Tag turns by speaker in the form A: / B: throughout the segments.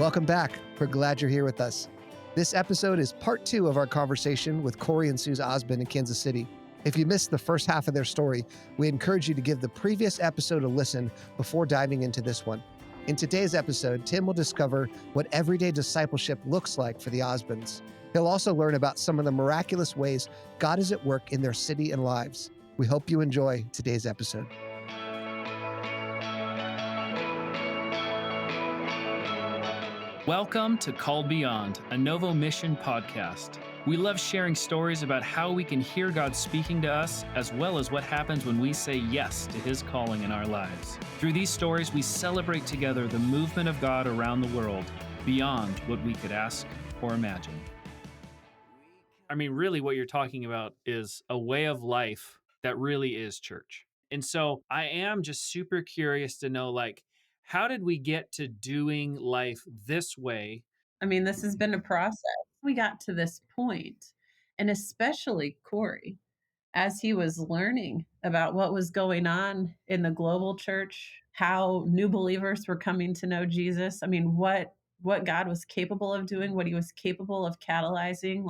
A: Welcome back. We're glad you're here with us. This episode is part 2 of our conversation with Cory and Suz Ozbun in Kansas City. If you missed the first half of their story, we encourage you to give the previous episode a listen before diving into this one. In today's episode, Tim will discover what everyday discipleship looks like for the Ozbuns. He'll also learn about some of the miraculous ways God is at work in their city and lives. We hope you enjoy today's episode.
B: Welcome to Called Beyond, a Novo Mission podcast. We love sharing stories about how we can hear God speaking to us, as well as what happens when we say yes to His calling in our lives. Through these stories, we celebrate together the movement of God around the world, beyond what we could ask or imagine. I mean, really what you're talking about is a way of life that really is church. And so I am just super curious to know, how did we get to doing life this way?
C: I mean, this has been a process. We got to this point, and especially Cory, as he was learning about what was going on in the global church, how new believers were coming to know Jesus. I mean, what God was capable of doing, what He was capable of catalyzing,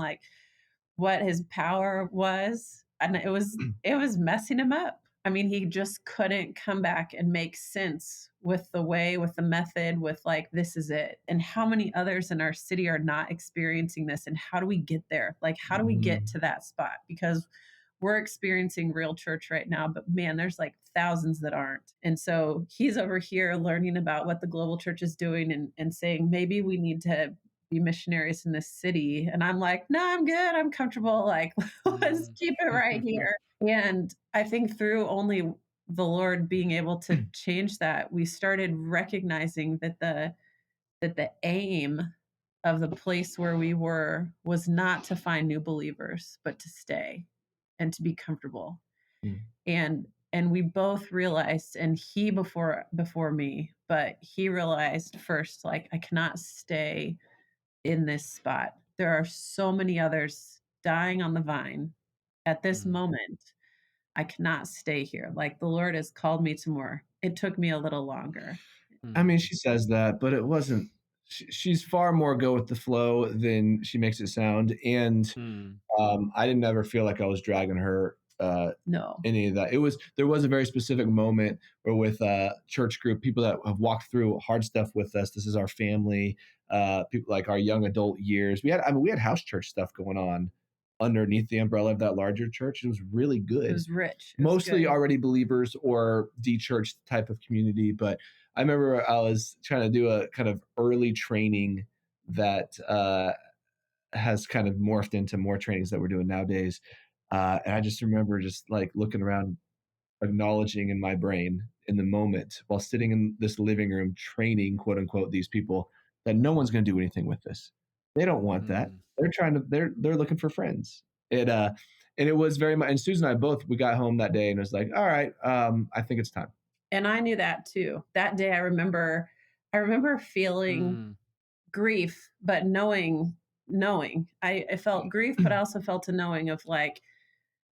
C: what His power was, and it was messing him up. I mean, he just couldn't come back and make sense with the way, with the method, with this is it. And how many others in our city are not experiencing this? And how do we get there? How do we get to that spot? Because we're experiencing real church right now, but man, there's thousands that aren't. And so he's over here learning about what the global church is doing and saying, maybe we need to be missionaries in this city. And I'm like, no, I'm good. I'm comfortable. Let's keep it right here. And I think through only the Lord being able to change that, we started recognizing that the aim of the place where we were was not to find new believers, but to stay and to be comfortable. And we both realized, and he before me, but he realized first, I cannot stay in this spot. There are so many others dying on the vine at this moment. I cannot stay here. The Lord has called me to more. It took me a little longer.
D: I mean, she says that, but it wasn't. She's far more go with the flow than she makes it sound. And I didn't ever feel like I was dragging her
C: No.
D: any of that. There was a very specific moment where with a church group, people that have walked through hard stuff with us. This is our family, people our young adult years. We had house church stuff going on underneath the umbrella of that larger church. It was really good.
C: It was rich.
D: Mostly already believers or de-churched type of community. But I remember I was trying to do a kind of early training that has kind of morphed into more trainings that we're doing nowadays. And I just remember just looking around, acknowledging in my brain in the moment while sitting in this living room training, quote unquote, these people that no one's going to do anything with this. They don't want that. They're looking for friends. And it was very much, and Susan and I both, we got home that day and it was all right, I think it's time.
C: And I knew that too. That day, I remember feeling grief, but knowing, I felt grief, but I also felt a knowing of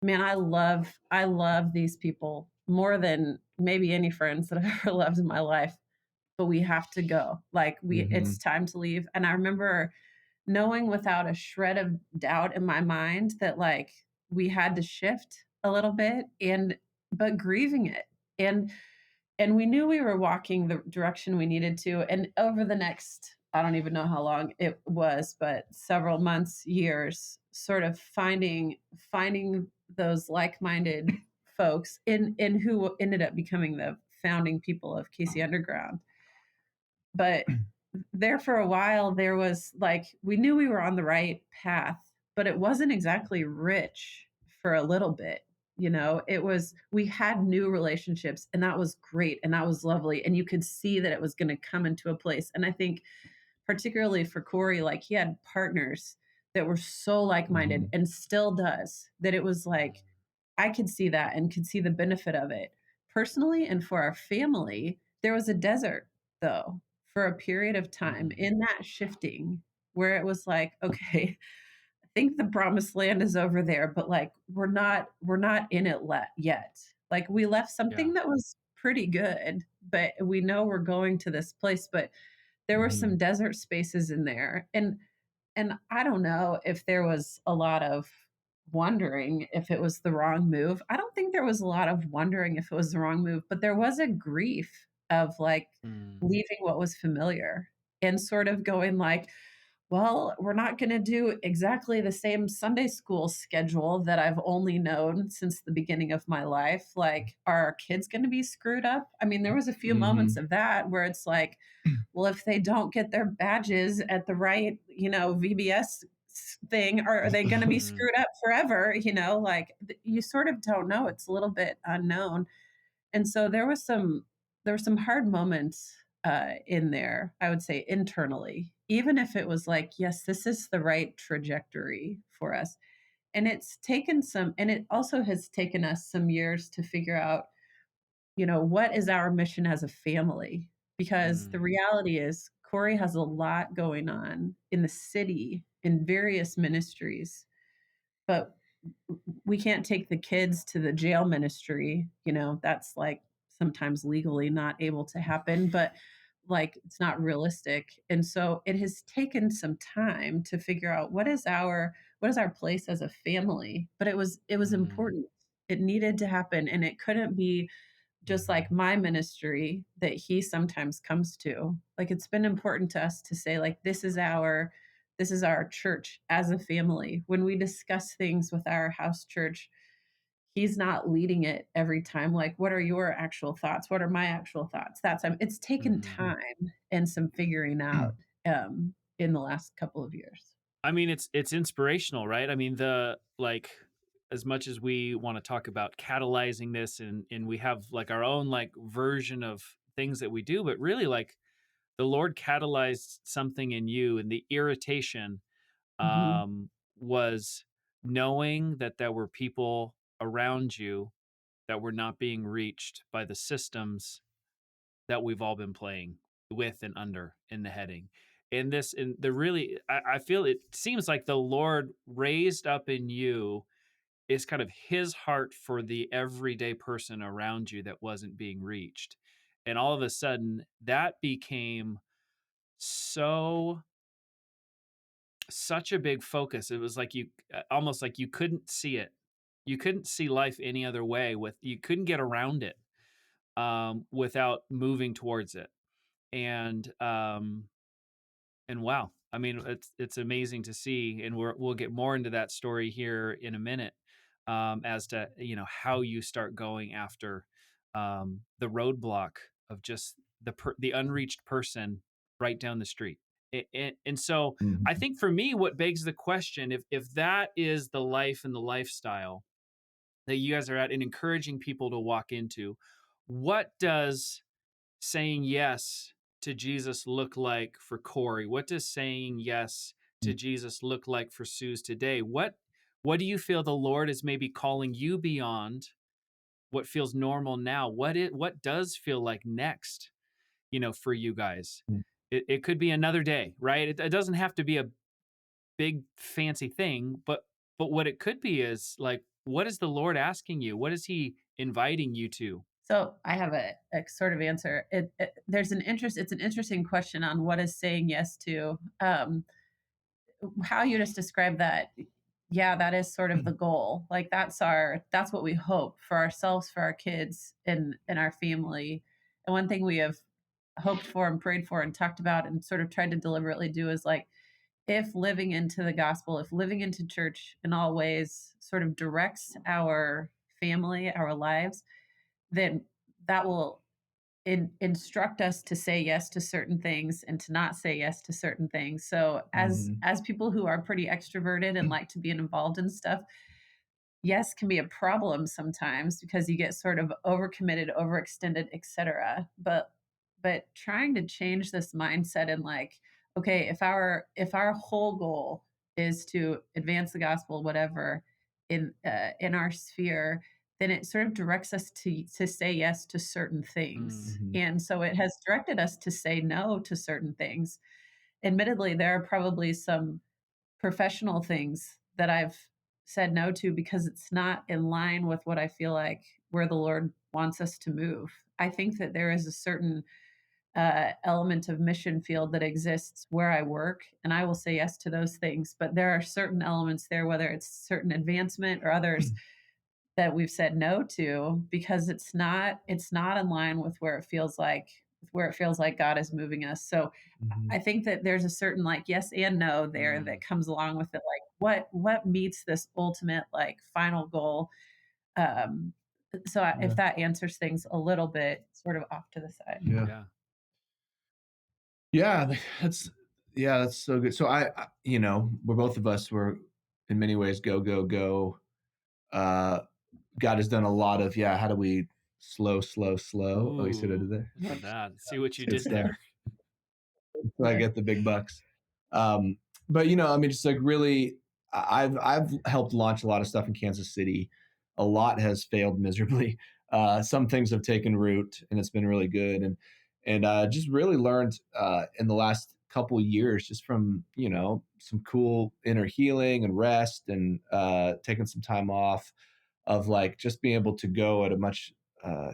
C: man, I love these people more than maybe any friends that I've ever loved in my life, but we have to go. It's time to leave. And I remember knowing without a shred of doubt in my mind that we had to shift a little bit but grieving it. And we knew we were walking the direction we needed to. And over the next, I don't even know how long it was, but several months, years, sort of finding those like-minded folks in who ended up becoming the founding people of KC Underground. But there for a while, there was we knew we were on the right path, but it wasn't exactly rich for a little bit. We had new relationships, and that was great. And that was lovely. And you could see that it was going to come into a place. And I think particularly for Cory, he had partners that were so like-minded and still does, that it was I could see that and could see the benefit of it personally. And for our family, there was a desert though, for a period of time in that shifting where it was okay, I think the promised land is over there, but we're not in it yet. We left something that was pretty good, but we know we're going to this place, but there were
D: Mhm.
C: some desert spaces in there. And I don't know if there was a lot of wondering if it was the wrong move. I don't think there was a lot of wondering if it was the wrong move, but there was a grief of like
B: Mm.
C: leaving what was familiar and sort of going like, well, we're not going to do exactly the same Sunday school schedule that I've only known since the beginning of my life. Like, are our kids going to be screwed up? I mean, there was a few moments
D: Mhm.
C: of that where it's like, well, if they don't get their badges at the right, VBS thing, are they going to be
B: Mm.
C: screwed up forever? Like you sort of don't know. It's a little bit unknown. And so there were some hard moments in there, I would say internally, even if it was like, yes, this is the right trajectory for us. And it also has taken us some years to figure out, what is our mission as a family? Because the
B: Mm.
C: reality is, Corey has a lot going on in the city in various ministries, but we can't take the kids to the jail ministry. That's like sometimes legally not able to happen, but like it's not realistic. And so it has taken some time to figure out what is our place as a family. But it was
B: Mm.
C: important. It needed to happen, and it couldn't be just like my ministry that he sometimes comes to. Like it's been important to us to say like this is our church as a family. When we discuss things with our house church, he's not leading it every time like what are your actual thoughts? What are my actual thoughts? It's taken
B: Mhm.
C: time and some figuring out in the last couple of years.
B: I mean, it's inspirational, right? I mean, the like as much as we want to talk about catalyzing this and we have like our own like version of things that we do, but really like the Lord catalyzed something in you and the irritation
C: Mhm.
B: was knowing that there were people around you that were not being reached by the systems that we've all been playing with and under in the heading. And this, and the really, I feel it seems like the Lord raised up in you is kind of his heart for the everyday person around you that wasn't being reached. And all of a sudden, that became so such a big focus. It was like you almost like you couldn't see it. You couldn't see life any other way with you couldn't get around it without moving towards it. And and wow, I mean, it's amazing to see, and we'll get more into that story here in a minute, as to how you start going after the roadblock of just the unreached person right down the street. And so I
D: Mhm.
B: think for me, what begs the question, if that is the life and the lifestyle that you guys are at and encouraging people to walk into, what does saying yes to Jesus look like for Corey? What does saying yes to Jesus look like for Suz today? What do you feel the Lord is maybe calling you beyond what feels normal now? What does feel like next, for you guys? It could be another day, right? It doesn't have to be a big fancy thing, but what it could be is like, what is the Lord asking you? What is he inviting you to?
C: So I have a sort of answer. It's an interesting question on what is saying yes to. How you just described that, yeah, that is sort of the goal. Like that's what we hope for ourselves, for our kids, and our family. And one thing we have hoped for and prayed for and talked about and sort of tried to deliberately do is like if living into the gospel, if living into church in all ways sort of directs our family, our lives, then that will instruct us to say yes to certain things and to not say yes to certain things. So
D: Mhm.
C: as people who are pretty extroverted and like to be involved in stuff, yes can be a problem sometimes because you get sort of overcommitted, overextended, etc. But trying to change this mindset and like, okay, if our whole goal is to advance the gospel, whatever, in our sphere, then it sort of directs us to say yes to certain things.
B: Mm.
D: Mhm.
C: And so it has directed us to say no to certain things. Admittedly, there are probably some professional things that I've said no to because it's not in line with what I feel like where the Lord wants us to move. I think that there is a certain element of mission field that exists where I work, and I will say yes to those things. But there are certain elements there, whether it's certain advancement or others, that we've said no to because it's not in line with where it feels like God is moving us. So
D: Mhm.
C: I think that there's a certain like yes and no there that comes along with it. Like what meets this ultimate like final goal. Um,
D: Yeah.
C: if that answers things a little bit, sort of off to the side.
D: Yeah.
B: Yeah.
D: Yeah, that's yeah, that's so good. So we're both of us were in many ways go, go, go. Uh, God has done a lot of, yeah, how do we slow? Oh, you see what I
B: Ooh,
D: did there?
B: look at that. See what you
D: Good
B: did
D: stuff.
B: there.
D: So I
C: Yes.
D: get the big bucks. But I mean, just like really, I've helped launch a lot of stuff in Kansas City. A lot has failed miserably. Some things have taken root, and it's been really good. And just really learned in the last couple of years, just from some cool inner healing and rest, and taking some time off of like just being able to go at a much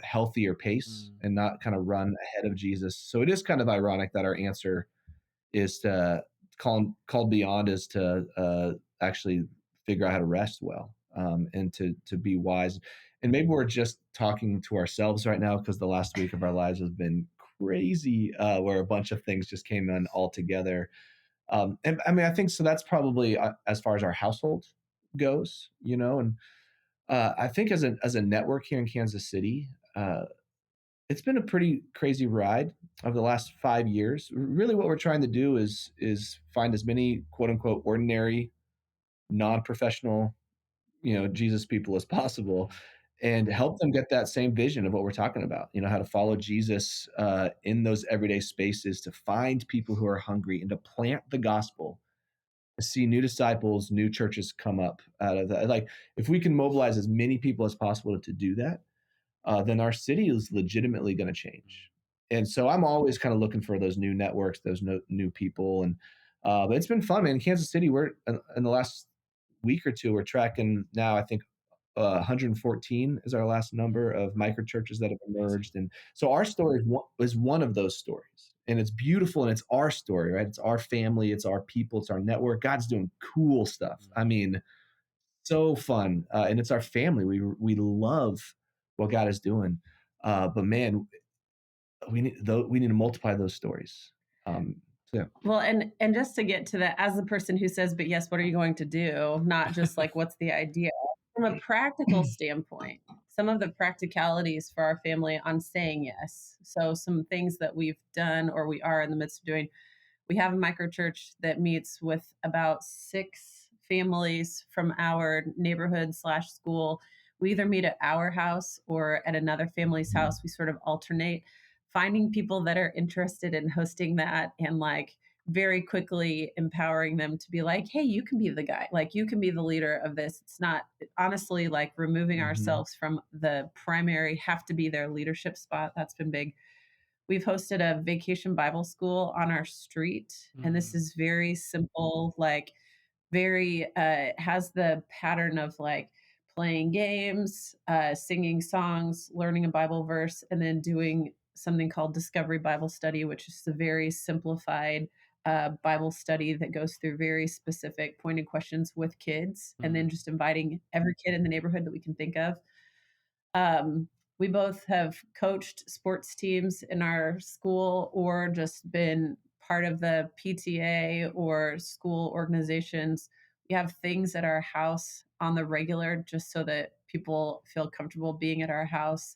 D: healthier pace
B: Mm,
D: and not kind of run ahead of Jesus. So it is kind of ironic that our answer is to called beyond is to actually figure out how to rest well, and to be wise. And maybe we're just talking to ourselves right now because the last week of our lives has been crazy, where a bunch of things just came in all together. And I mean, I think so. That's probably as far as our household goes, and I think as a network here in Kansas City, it's been a pretty crazy ride of the last 5 years. Really, what we're trying to do is find as many quote unquote ordinary, non-professional, Jesus people as possible,
B: mm,
D: and help them get that same vision of what we're talking about. How to follow Jesus in those everyday spaces, to find people who are hungry, and to plant the gospel. To see new disciples, new churches come up out of that. Like, if we can mobilize as many people as possible to do that, then our city is legitimately going to change. And so I'm always kind of looking for those new networks, those new people, and but it's been fun, man. In Kansas City, we're in the last week or two, we're tracking now. I think 114 is our last number of micro churches that have
B: amazing.
D: emerged, and so our story is one of those stories, and it's beautiful, and it's our story, right? It's our family, it's our people, it's our network. God's doing cool stuff.
B: Mm.
D: I mean, so fun, and it's our family. We love what God is doing, but man, we need to multiply those stories. So yeah.
C: Well, and just to get to that, as the person who says, "But yes, what are you going to do?" Not just like, "What's the idea?" From a practical standpoint, some of the practicalities for our family on saying yes. So some things that we've done or we are in the midst of doing. We have a micro church that meets with about 6 families from our neighborhood slash school. We either meet at our house or at another family's house. We sort of alternate finding people that are interested in hosting that and like very quickly empowering them to be like, hey, you can be the guy, like you can be the leader of this. It's not honestly like removing
D: Mhm.
C: ourselves from the primary have to be their leadership spot. That's been big. We've hosted a vacation Bible school on our street, and this
B: Mm,
C: is very simple, like very has the pattern of like playing games, singing songs, learning a Bible verse, and then doing something called Discovery Bible Study, which is a very simplified Bible study that goes through very specific pointed questions with kids, and
B: mm,
C: then just inviting every kid in the neighborhood that we can think of. um, we both have coached sports teams in our school or just been part of the PTA or school organizations. We have things at our house on the regular just so that people feel comfortable being at our house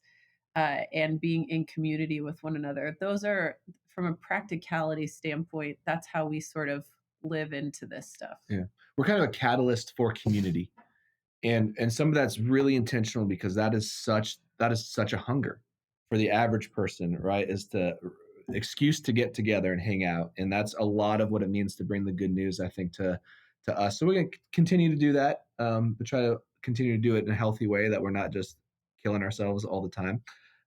C: and being in community with one another. Those are, from a practicality standpoint, that's how we sort of live into this stuff.
D: Yeah, we're kind of a catalyst for community, and some of that's really intentional because that is such a hunger for the average person, right? Is to excuse to get together and hang out, and that's a lot of what it means to bring the good news, I think, to us. So we're going to continue to do that, but try to continue to do it in a healthy way that we're not just killing ourselves all the time.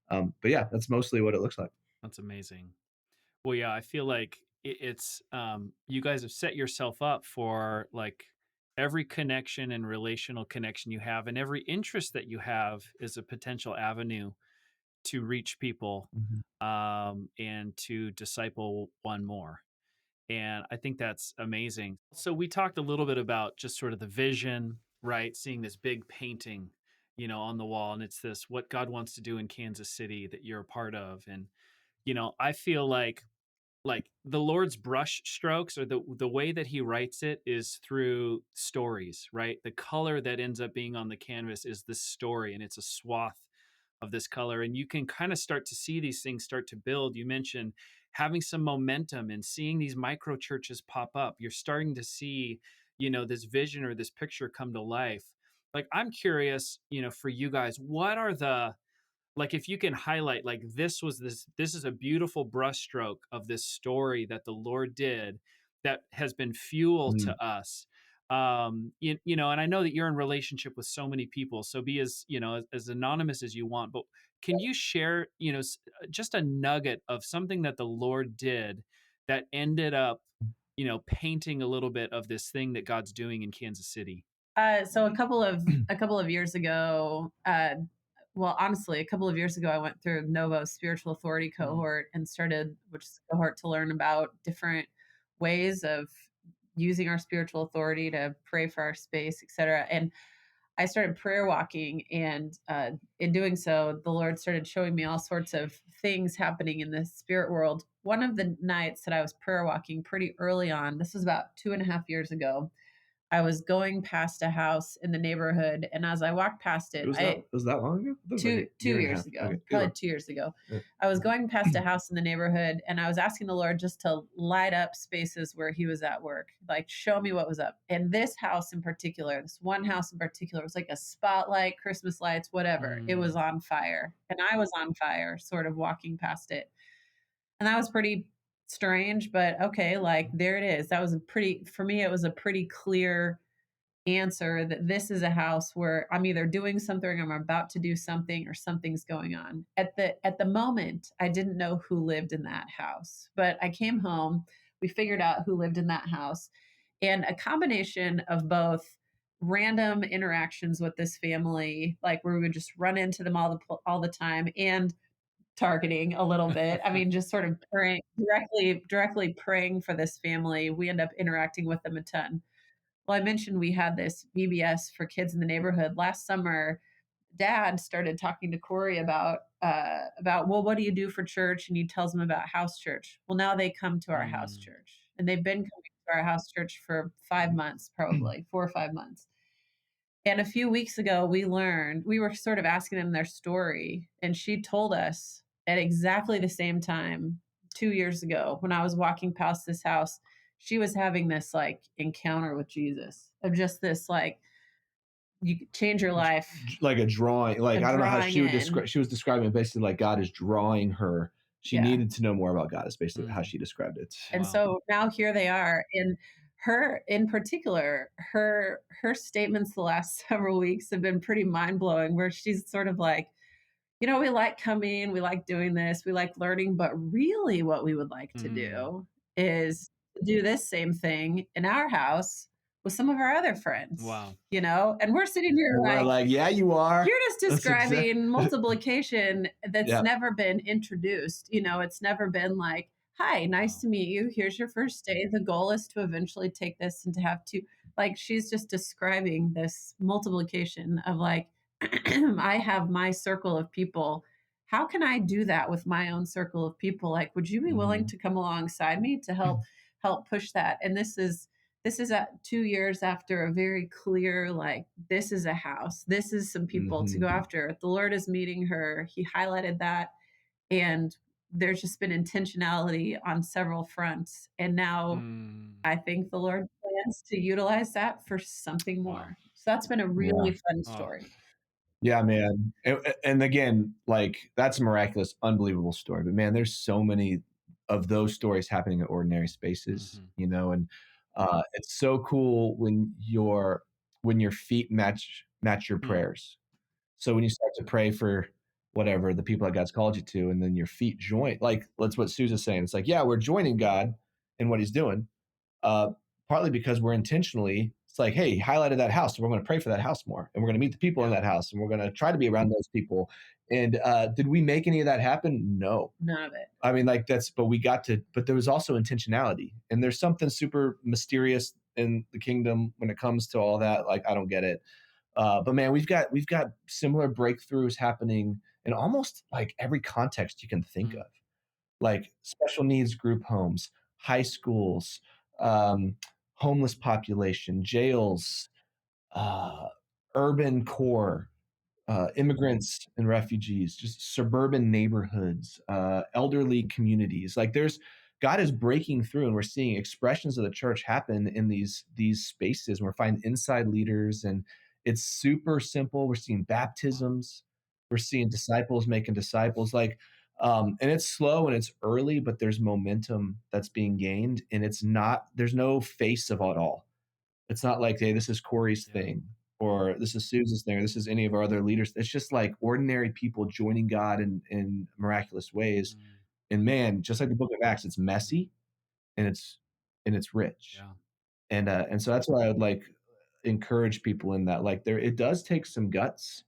D: But yeah, that's mostly what it looks like.
B: that's amazing. Well, yeah, I feel like it's you guys have set yourself up for like every connection and relational connection you have, and every interest that you have is a potential avenue to reach people and to disciple one more. And I think that's amazing. So we talked a little bit about just sort of the vision, right? Seeing this big painting, on the wall, and it's this what God wants to do in Kansas City that you're a part of. And, I feel like the Lord's brush strokes, or the way that he writes it, is through stories, right? The color that ends up being on the canvas is the story, and it's a swath of this color, and you can kind of start to see these things start to build. You mentioned having some momentum and seeing these micro churches pop up. You're starting to see, this vision or this picture come to life. Like, I'm curious, for you guys, what are the, like, if you can highlight, like, this is a beautiful brushstroke of this story that the Lord did that has been fuel to us. And I know that you're in relationship with so many people, so be as anonymous as you want, but can you share, just a nugget of something that the Lord did that ended up, painting a little bit of this thing that God's doing in Kansas City?
C: So a couple of years ago, well, honestly, a couple of years ago, I went through Novo's spiritual authority cohort and started, which is a cohort to learn about different ways of using our spiritual authority to pray for our space, etc. And I started prayer walking, and in doing so, the Lord started showing me all sorts of things happening in the spirit world. One of the nights that I was prayer walking pretty early on, this was about 2.5 years ago, I was going past a house in the neighborhood, and as I walked past it,
D: Was that long ago? That was like a
C: two
D: year and a
C: years
D: half.
C: ago,
D: Okay,
C: probably 2 years ago,
D: Yeah.
C: I was going past a house in the neighborhood, and I was asking the Lord just to light up spaces where He was at work, like show me what was up. And this house in particular, this one house in particular, was like a spotlight, Christmas lights, whatever. It was on fire, and I was on fire, sort of walking past it, and that was pretty strange. But okay, like there it is. That was for me, it was a pretty clear answer that this is a house where I'm either doing something, I'm about to do something, or something's going on. At the moment, I didn't know who lived in that house, but I came home, we figured out who lived in that house, and a combination of both random interactions with this family, like where we would just run into them all the time, and targeting a little bit. I mean, just sort of praying directly praying for this family. We end up interacting with them a ton. Well, I mentioned we had this VBS for kids in the neighborhood last summer. Dad started talking to Cory about, well, what do you do for church? And he tells them about house church. Well, now they come to our house church, and they've been coming to our house church for 5 months, probably 4 or 5 months. And a few weeks ago, we were sort of asking them their story, and she told us at exactly the same time 2 years ago, when I was walking past this house, she was having this like encounter with Jesus, of just this like, you could change your life.
D: Like a drawing. Like, I don't know how she would
C: drawing
D: describe. She was describing it basically like God is drawing her. She
C: Yeah.
D: needed to know more about God. Is basically how she described it.
C: And
B: Wow.
C: so now here they are. And her in particular, her statements the last several weeks have been pretty mind-blowing, where she's sort of like, we like coming, we like doing this, we like learning, but really what we would like to do is do this same thing in our house with some of our other friends.
B: Wow.
C: And we're sitting here
D: And we're like, yeah, you are.
C: you're just
D: That's
C: describing multiplication that's
D: Yeah.
C: never been introduced. It's never been like, hi, nice to meet you. Here's your first day. The goal is to eventually take this and to have two. Like, she's just describing this multiplication of like, I have my circle of people. How can I do that with my own circle of people? Like, would you be willing to come alongside me to help push that? And this is at 2 years after a very clear, like, this is a house, this is some people to go after. The Lord is meeting her. He highlighted that, and there's just been intentionality on several fronts. And now I think the Lord plans to utilize that for something more. So that's been a really fun story.
D: Yeah, man. And again, like, that's a miraculous, unbelievable story. But man, there's so many of those stories happening in ordinary spaces, and it's so cool when your feet match your prayers. So when you start to pray for whatever the people that God's called you to, and then your feet join, like, that's what Suz is saying. It's like, yeah, we're joining God in what He's doing, partly because we're intentionally It's like, hey, he highlighted that house, so we're going to pray for that house more, and we're going to meet the people in that house, and we're going to try to be around those people. And did we make any of that happen? No.
C: None of it.
D: I mean, like but we got to, but there was also intentionality, and there's something super mysterious in the kingdom when it comes to all that. Like, I don't get it. But man, we've got similar breakthroughs happening in almost like every context you can think of, like special needs group homes, high schools, homeless population, jails, uh, urban core, immigrants and refugees, just suburban neighborhoods, elderly communities. Like God is breaking through, and we're seeing expressions of the church happen in these spaces. We're finding inside leaders, and it's super simple. We're seeing baptisms, we're seeing disciples making disciples. And it's slow and it's early, but there's momentum that's being gained, and there's no face of it all. It's not like, hey, this is Cory's thing, or this is Suz's thing, or this is any of our other leaders. It's just like ordinary people joining God in miraculous ways. And man, just like the book of Acts, it's messy and it's rich. And so that's why I would like encourage people in that. Like it does take some guts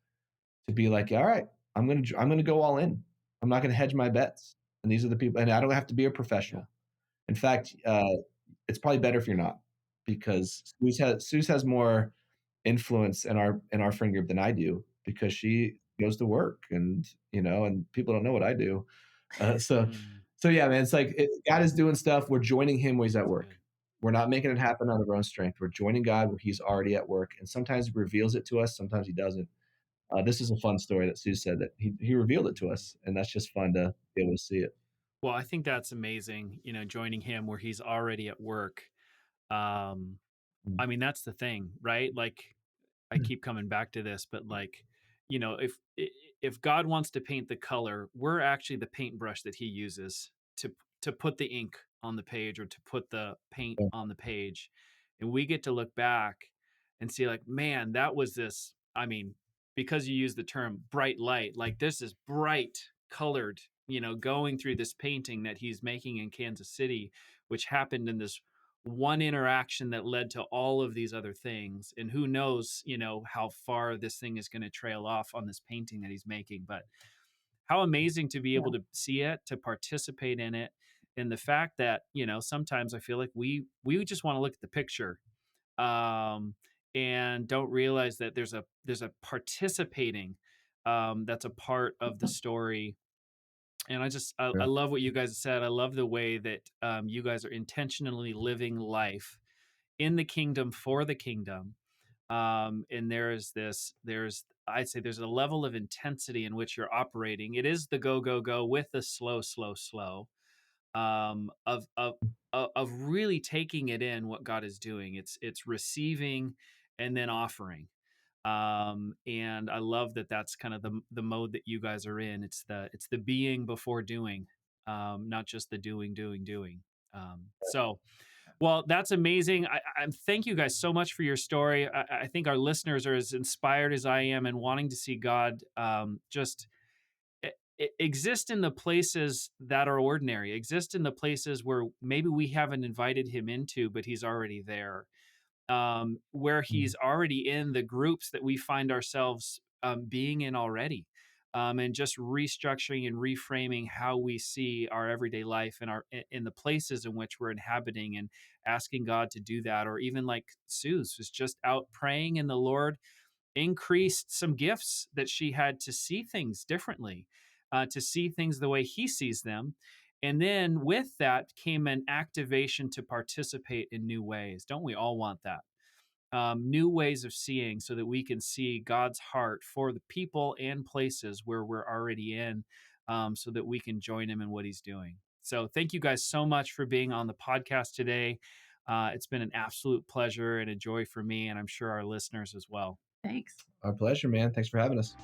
D: to be like, all right, I'm gonna go all in. I'm not gonna hedge my bets. And these are the people, and I don't have to be a professional. In fact, it's probably better if you're not, because Suz has more influence in our friend group than I do, because she goes to work, and and people don't know what I do. So yeah, man, it's like God is doing stuff. We're joining Him where He's at work. We're not making it happen out of our own strength. We're joining God where He's already at work, and sometimes He reveals it to us, sometimes He doesn't. This is a fun story that Suz said, that he revealed it to us, and that's just fun to be able to see it.
B: Well, I think that's amazing, joining Him where He's already at work. I mean, that's the thing, right? Like, I keep coming back to this, but like, if God wants to paint the color, we're actually the paintbrush that He uses to put the ink on the page, or to put the paint on the page. And we get to look back and see, like, man, that was this. I mean, because you use the term bright light, like this is bright colored, going through this painting that He's making in Kansas City, which happened in this one interaction that led to all of these other things. And who knows, how far this thing is going to trail off on this painting that He's making. But how amazing to be able to see it, to participate in it. And the fact that, sometimes I feel like we just want to look at the picture, and don't realize that there's a participating, that's a part of the story. And I love what you guys said. I love the way that you guys are intentionally living life in the kingdom for the kingdom. And I'd say there's a level of intensity in which you're operating. It is the go, go, go with the slow, slow, slow, of really taking it in what God is doing. It's receiving and then offering. And I love that that's kind of the mode that you guys are in. It's the being before doing, not just the doing. So, well, that's amazing. I thank you guys so much for your story. I think our listeners are as inspired as I am, and wanting to see God just exist in the places that are ordinary, exist in the places where maybe we haven't invited Him into, but He's already there. Where He's already in the groups that we find ourselves being in already, and just restructuring and reframing how we see our everyday life and in the places in which we're inhabiting, and asking God to do that. Or even like Suz was just out praying, and the Lord increased some gifts that she had to see things differently, to see things the way He sees them. And then with that came an activation to participate in new ways. Don't we all want that? New ways of seeing, so that we can see God's heart for the people and places where we're already in, so that we can join Him in what He's doing. So thank you guys so much for being on the podcast today. It's been an absolute pleasure and a joy for me, and I'm sure our listeners as well.
C: Thanks.
D: Our pleasure, man. Thanks for having us.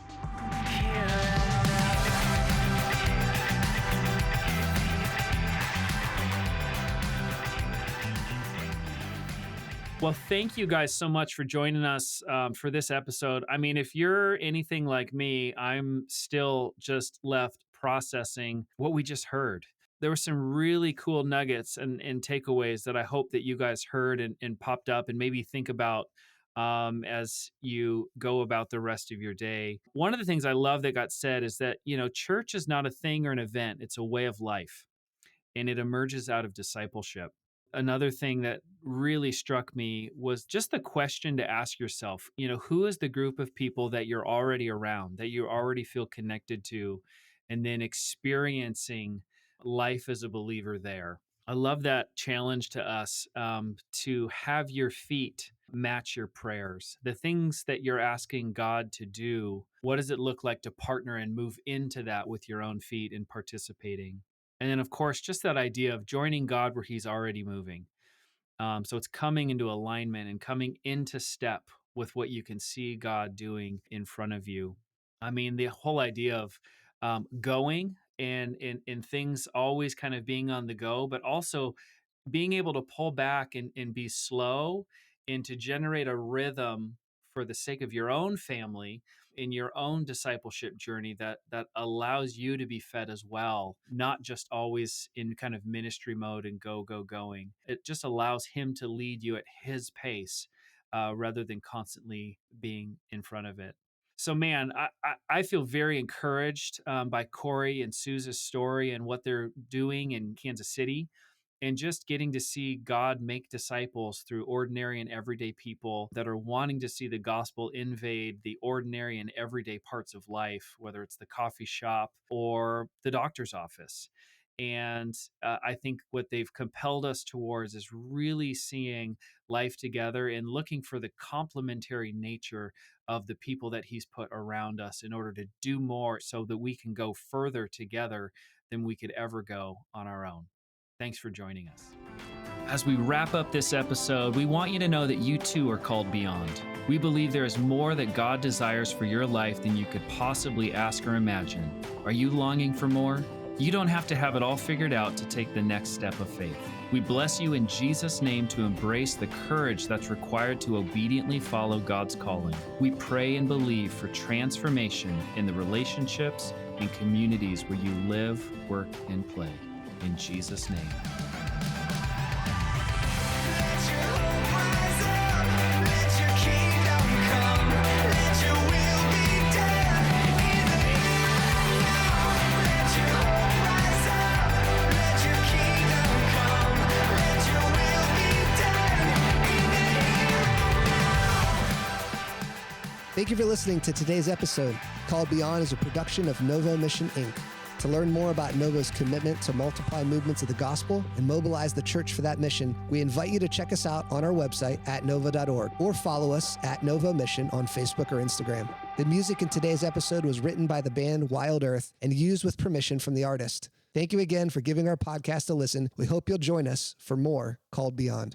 B: Well, thank you guys so much for joining us for this episode. I mean, if you're anything like me, I'm still just left processing what we just heard. there were some really cool nuggets and takeaways that I hope that you guys heard and popped up and maybe think about as you go about the rest of your day. One of the things I love that got said is that, church is not a thing or an event, it's a way of life, and it emerges out of discipleship. Another thing that really struck me was just the question to ask yourself, who is the group of people that you're already around, that you already feel connected to, and then experiencing life as a believer there. I love that challenge to us to have your feet match your prayers. The things that you're asking God to do, what does it look like to partner and move into that with your own feet and participating? And then, of course, just that idea of joining God where he's already moving. So it's coming into alignment and coming into step with what you can see God doing in front of you. I mean, the whole idea of going and things always kind of being on the go, but also being able to pull back and be slow and to generate a rhythm for the sake of your own family in your own discipleship journey that allows you to be fed as well, not just always in kind of ministry mode and going. It just allows him to lead you at his pace rather than constantly being in front of it. So, man, I feel very encouraged by Cory and Suz's story and what they're doing in Kansas City, and just getting to see God make disciples through ordinary and everyday people that are wanting to see the gospel invade the ordinary and everyday parts of life, whether it's the coffee shop or the doctor's office. And I think what they've compelled us towards is really seeing life together and looking for the complementary nature of the people that he's put around us in order to do more so that we can go further together than we could ever go on our own. Thanks for joining us. As we wrap up this episode, we want you to know that you too are called beyond. We believe there is more that God desires for your life than you could possibly ask or imagine. Are you longing for more? You don't have to have it all figured out to take the next step of faith. We bless you in Jesus' name to embrace the courage that's required to obediently follow God's calling. We pray and believe for transformation in the relationships and communities where you live, work, and play. In Jesus' name.
A: Thank you for listening to today's episode. Called Beyond is a production of Novo Mission, Inc. To learn more about Novo's commitment to multiply movements of the gospel and mobilize the church for that mission, we invite you to check us out on our website at nova.org or follow us at Novo Mission on Facebook or Instagram. The music in today's episode was written by the band Wild Earth and used with permission from the artist. Thank you again for giving our podcast a listen. We hope you'll join us for more Called Beyond.